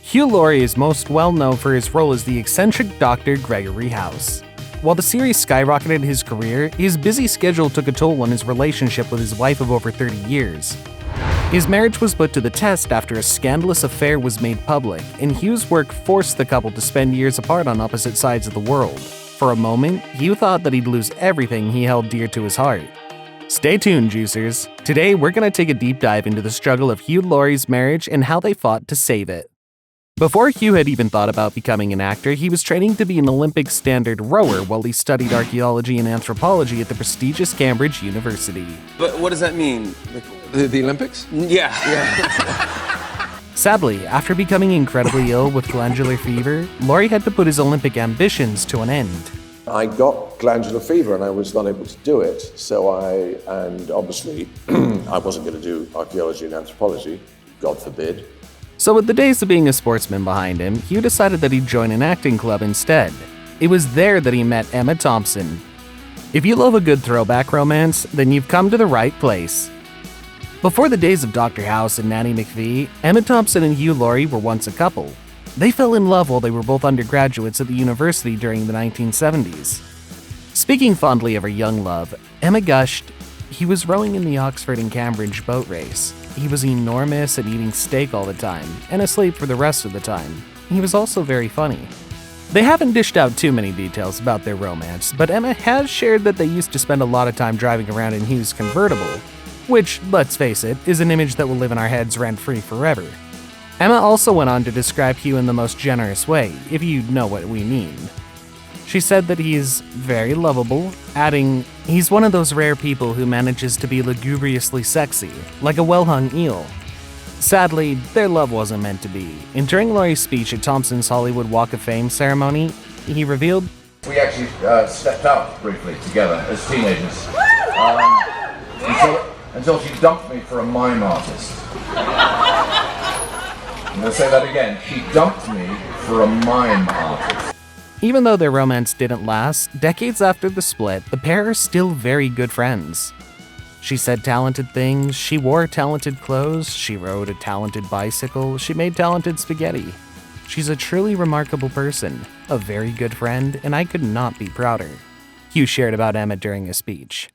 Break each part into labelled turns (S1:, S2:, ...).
S1: Hugh Laurie is most well known for his role as the eccentric Dr. Gregory House. While the series skyrocketed his career, his busy schedule took a toll on his relationship with his wife of over 30 years. His marriage was put to the test after a scandalous affair was made public, and Hugh's work forced the couple to spend years apart on opposite sides of the world. For a moment, Hugh thought that he'd lose everything he held dear to his heart. Stay tuned, Juicers. Today, we're going to take a deep dive into the struggle of Hugh Laurie's marriage and how they fought to save it. Before Hugh had even thought about becoming an actor, he was training to be an Olympic standard rower while he studied archaeology and anthropology at the prestigious Cambridge University.
S2: But what does that mean?
S3: The Olympics?
S2: Yeah.
S1: Sadly, after becoming incredibly ill with glandular fever, Laurie had to put his Olympic ambitions to an end.
S3: I got glandular fever and I was not able to do it, and obviously I wasn't going to do archaeology and anthropology, God forbid.
S1: So with the days of being a sportsman behind him, Hugh decided that he'd join an acting club instead. It was there that he met Emma Thompson. If you love a good throwback romance, then you've come to the right place. Before the days of Dr. House and Nanny McPhee, Emma Thompson and Hugh Laurie were once a couple. They fell in love while they were both undergraduates at the university during the 1970s. Speaking fondly of her young love, Emma gushed, "He was rowing in the Oxford and Cambridge boat race. He was enormous and eating steak all the time, and asleep for the rest of the time. He was also very funny." They haven't dished out too many details about their romance, but Emma has shared that they used to spend a lot of time driving around in Hugh's convertible, which, let's face it, is an image that will live in our heads rent-free forever. Emma also went on to describe Hugh in the most generous way, if you know what we mean. She said that he's very lovable, adding, "He's one of those rare people who manages to be lugubriously sexy, like a well-hung eel." Sadly, their love wasn't meant to be, and during Laurie's speech at Thompson's Hollywood Walk of Fame ceremony, he revealed,
S4: "We actually stepped out briefly together as teenagers, until she dumped me for a mime artist. I'm going to say that again, she dumped me for a mime artist."
S1: Even though their romance didn't last, decades after the split, the pair are still very good friends. She said talented things, she wore talented clothes, she rode a talented bicycle, she made talented spaghetti. She's a truly remarkable person, a very good friend, and I could not be prouder. Hugh shared about Emma during his speech.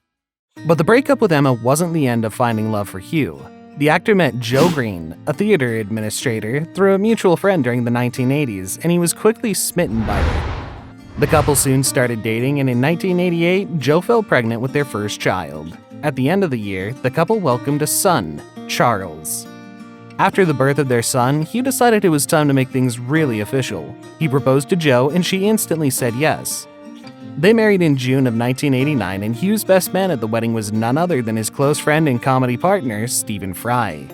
S1: But the breakup with Emma wasn't the end of finding love for Hugh. The actor met Joe Green, a theater administrator, through a mutual friend during the 1980s, and he was quickly smitten by her. The couple soon started dating, and in 1988, Joe fell pregnant with their first child. At the end of the year, the couple welcomed a son, Charles. After the birth of their son, Hugh decided it was time to make things really official. He proposed to Joe, and she instantly said yes. They married in June of 1989, and Hugh's best man at the wedding was none other than his close friend and comedy partner, Stephen Fry.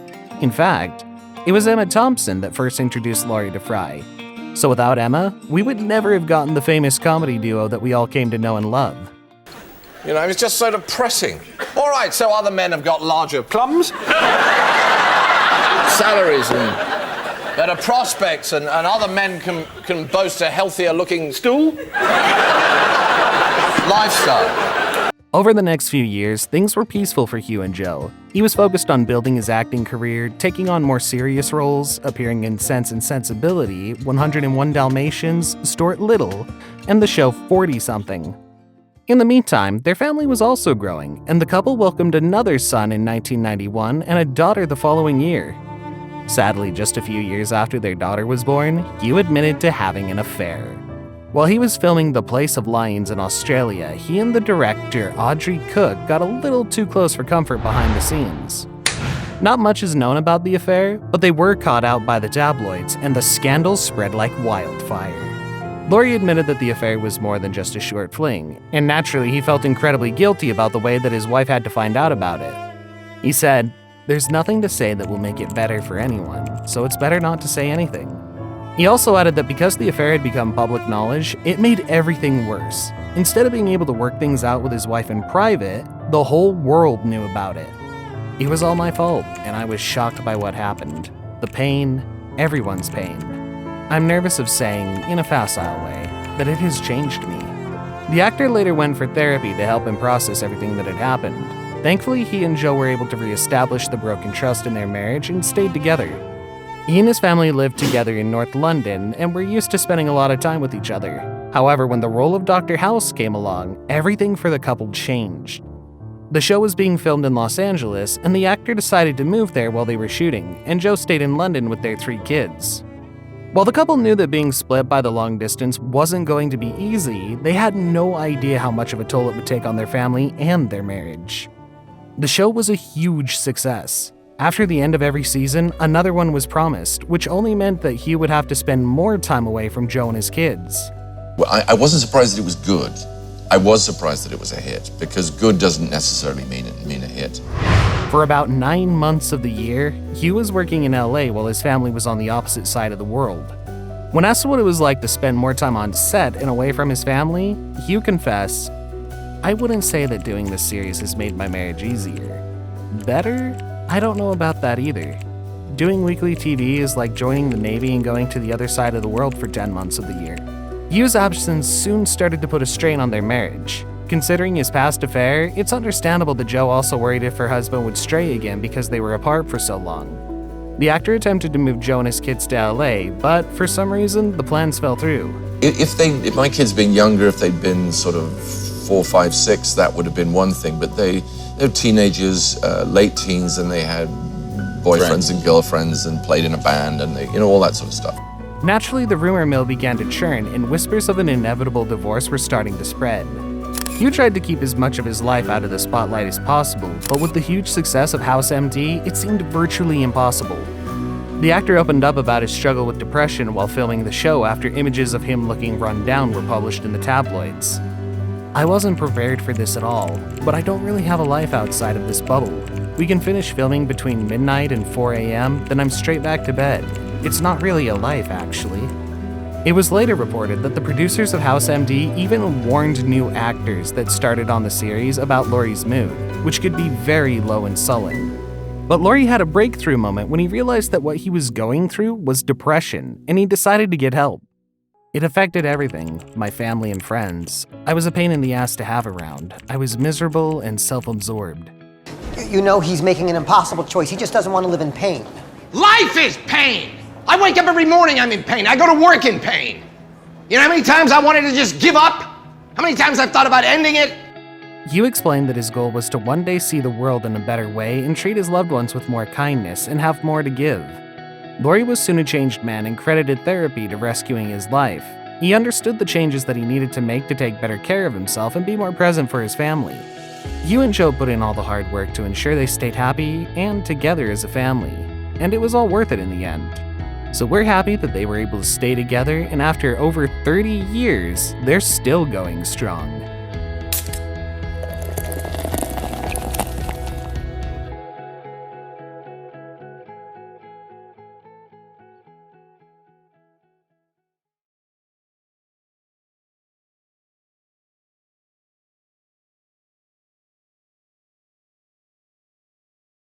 S1: In fact, it was Emma Thompson that first introduced Laurie to Fry. So without Emma, we would never have gotten the famous comedy duo that we all came to know and love.
S5: You know, it's just so depressing. All right, so other men have got larger plums, salaries and better prospects, and other men can boast a healthier looking stool. Lifestyle.
S1: Over the next few years, things were peaceful for Hugh and Joe. He was focused on building his acting career, taking on more serious roles, appearing in Sense and Sensibility, 101 Dalmatians, Stuart Little, and the show 40-something. In the meantime, their family was also growing, and the couple welcomed another son in 1991 and a daughter the following year. Sadly, just a few years after their daughter was born, Hugh admitted to having an affair. While he was filming The Place of Lions in Australia, he and the director Audrey Cooke got a little too close for comfort behind the scenes. Not much is known about the affair, but they were caught out by the tabloids, and the scandal spread like wildfire. Laurie admitted that the affair was more than just a short fling, and naturally he felt incredibly guilty about the way that his wife had to find out about it. He said, "There's nothing to say that will make it better for anyone, so it's better not to say anything." He also added that because the affair had become public knowledge, it made everything worse. Instead of being able to work things out with his wife in private, the whole world knew about it. "It was all my fault, and I was shocked by what happened. The pain, everyone's pain. I'm nervous of saying, in a facile way, that it has changed me." The actor later went for therapy to help him process everything that had happened. Thankfully, he and Joe were able to reestablish the broken trust in their marriage and stayed together. He and his family lived together in North London and were used to spending a lot of time with each other. However, when the role of Dr. House came along, everything for the couple changed. The show was being filmed in Los Angeles, and the actor decided to move there while they were shooting, and Joe stayed in London with their 3 kids. While the couple knew that being split by the long distance wasn't going to be easy, they had no idea how much of a toll it would take on their family and their marriage. The show was a huge success. After the end of every season, another one was promised, which only meant that Hugh would have to spend more time away from Joe and his kids.
S2: Well, I wasn't surprised that it was good. I was surprised that it was a hit, because good doesn't necessarily mean a hit.
S1: For about 9 months of the year, Hugh was working in LA while his family was on the opposite side of the world. When asked what it was like to spend more time on set and away from his family, Hugh confessed, "I wouldn't say that doing this series has made my marriage easier. Better? I don't know about that either. Doing weekly TV is like joining the Navy and going to the other side of the world for 10 months of the year." Hugh's absence soon started to put a strain on their marriage. Considering his past affair, it's understandable that Joe also worried if her husband would stray again because they were apart for so long. The actor attempted to move Joe and his kids to LA, but for some reason, the plans fell through.
S2: If my kids been younger, if they'd been sort of 4, 5, 6, that would have been one thing. But they're teenagers, late teens, and they had boyfriends and girlfriends and played in a band and all that sort of stuff.
S1: Naturally, the rumor mill began to churn, and whispers of an inevitable divorce were starting to spread. Hugh tried to keep as much of his life out of the spotlight as possible, but with the huge success of House MD, it seemed virtually impossible. The actor opened up about his struggle with depression while filming the show after images of him looking run down were published in the tabloids. "I wasn't prepared for this at all, but I don't really have a life outside of this bubble. We can finish filming between midnight and 4 a.m., then I'm straight back to bed. It's not really a life, actually." It was later reported that the producers of House MD even warned new actors that started on the series about Laurie's mood, which could be very low and sullen. But Laurie had a breakthrough moment when he realized that what he was going through was depression, and he decided to get help. "It affected everything, my family and friends. I was a pain in the ass to have around. I was miserable and self-absorbed."
S6: You know he's making an impossible choice. He just doesn't want to live in pain.
S7: Life is pain! I wake up every morning, I'm in pain. I go to work in pain. You know how many times I wanted to just give up? How many times I've thought about ending it?
S1: Hugh explained that his goal was to one day see the world in a better way and treat his loved ones with more kindness and have more to give. Laurie was soon a changed man and credited therapy to rescuing his life. He understood the changes that he needed to make to take better care of himself and be more present for his family. Hugh and Joe put in all the hard work to ensure they stayed happy and together as a family, and it was all worth it in the end. So we're happy that they were able to stay together, and after over 30 years, they're still going strong.